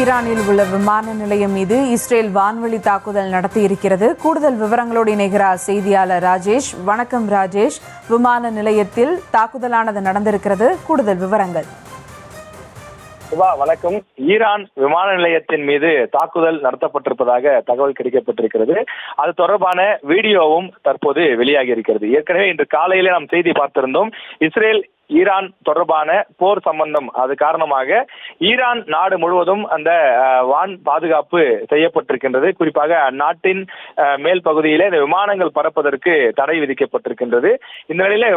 ஈரானில் உள்ள விமான நிலையம் மீது இஸ்ரேல் வான்வழி தாக்குதல் நடத்தியிருக்கிறது. கூடுதல் விவரங்களோடு இணைகிறார் செய்தியாளர் ராஜேஷ். வணக்கம் ராஜேஷ். விமான நிலையத்தில் தாக்குதலானது நடந்திருக்கிறது, கூடுதல் விவரங்கள். வணக்கம். ஈரான் விமான நிலையத்தின் மீது தாக்குதல் நடத்தப்பட்டிருப்பதாக தகவல் கிடைக்கப்பட்டிருக்கிறது. அது தொடர்பான வீடியோவும் தற்போது வெளியாகி இருக்கிறது. ஏற்கனவே இன்று காலையிலே நாம் செய்தி பார்த்திருந்தோம். இஸ்ரேல் ஈரான் தொடர்பான போர் சம்பந்தம் அது காரணமாக ஈரான் நாடு முழுவதும் அந்த வான் பாதுகாப்பு செய்யப்பட்டிருக்கின்றது. குறிப்பாக அந்நாட்டின் மேல் பகுதியிலே இந்த விமானங்கள் பறப்பதற்கு தடை விதிக்கப்பட்டிருக்கின்றது. இந்த நிலையில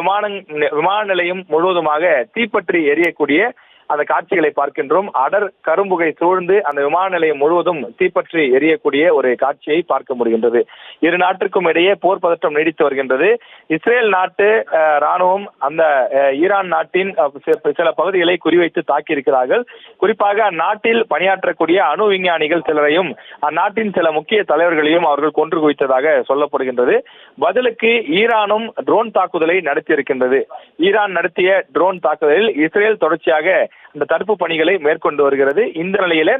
விமான நிலையம் முழுவதுமாக தீப்பற்றி எரியக்கூடிய அந்த காட்சிகளை பார்க்கின்றோம். அடர் கரும்புகை சூழ்ந்து அந்த விமான நிலையம் முழுவதும் தீப்பற்றி எரியக்கூடிய ஒரு காட்சியை பார்க்க முடிகின்றது. இரு நாட்டிற்கும் இடையே போர் பதற்றம் நீடித்து வருகின்றது. இஸ்ரேல் நாட்டு ராணுவம் அந்த ஈரான் நாட்டின் சில பகுதிகளை குறிவைத்து தாக்கியிருக்கிறார்கள். குறிப்பாக அந்நாட்டில் பணியாற்றக்கூடிய அணு விஞ்ஞானிகள் சிலரையும் அந்நாட்டின் சில முக்கிய தலைவர்களையும் அவர்கள் கொன்று குவித்ததாக சொல்லப்படுகின்றது. பதிலுக்கு ஈரானும் ட்ரோன் தாக்குதலை நடத்தியிருக்கின்றது. ஈரான் நடத்திய ட்ரோன் தாக்குதலில் இஸ்ரேல் தொடர்ச்சியாக இந்த தடுப்பு பணிகளை மேற்கொண்டு வருகிறது. இந்த நிலையில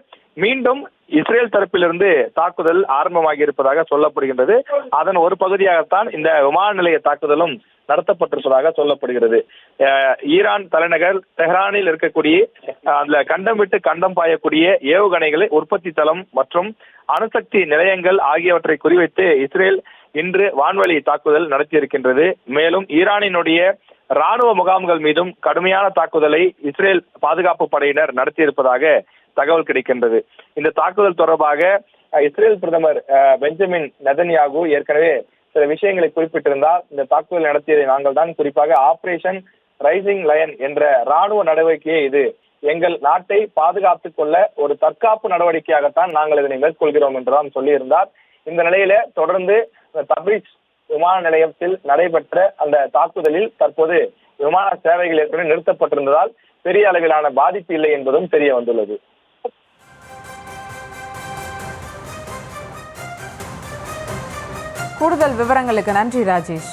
மீண்டும் இஸ்ரேல் தரப்பிலிருந்து தாக்குதல் ஆரம்பமாகி இருப்பதாக சொல்லப்படுகின்றது. அதன் ஒரு பகுதியாகத்தான் இந்த விமான நிலைய தாக்குதலும் நடத்தப்பட்டிருப்பதாக சொல்லப்படுகிறது. ஈரான் தலைநகர் தெஹ்ரானில் இருக்கக்கூடிய அந்த கண்டம் விட்டு கண்டம் பாயக்கூடிய ஏவுகணைகளை உற்பத்தி தளம் மற்றும் அணுசக்தி நிலையங்கள் ஆகியவற்றை குறிவைத்து இஸ்ரேல் இன்று வான்வழி தாக்குதல் நடத்தியிருக்கின்றது. மேலும் ஈரானினுடைய ராணுவ முகாம்கள் மீதும் கடுமையான தாக்குதலை இஸ்ரேல் பாதுகாப்பு படையினர் நடத்தியிருப்பதாக தகவல் கிடைக்கின்றது. இந்த தாக்குதல் தொடர்பாக இஸ்ரேல் பிரதமர் பெஞ்சமின் நெதன்யாகு ஏற்கனவே சில விஷயங்களை குறிப்பிட்டிருந்தால், இந்த தாக்குதல் நடத்தியதை நாங்கள் தான், குறிப்பாக ஆபரேஷன் ரைசிங் லயன் என்ற ராணுவ நடவடிக்கையை இது எங்கள் நாட்டை பாதுகாத்துக் கொள்ள ஒரு தற்காப்பு நடவடிக்கையாகத்தான் நாங்கள் இதனை மேற்கொள்கிறோம் என்றுதான் சொல்லியிருந்தார். இந்த நிலையில தொடர்ந்து தப்ரீஸ் விமான நிலையத்தில் நடைபெற்ற அந்த தாக்குதலில் தற்போது விமான சேவைகள் ஏற்கனவே நிறுத்தப்பட்டிருந்ததால் பெரிய அளவிலான பாதிப்பு இல்லை என்பதும் தெரிய வந்துள்ளது. கூடுதல் விவரங்களுக்கு நன்றி ராஜேஷ்.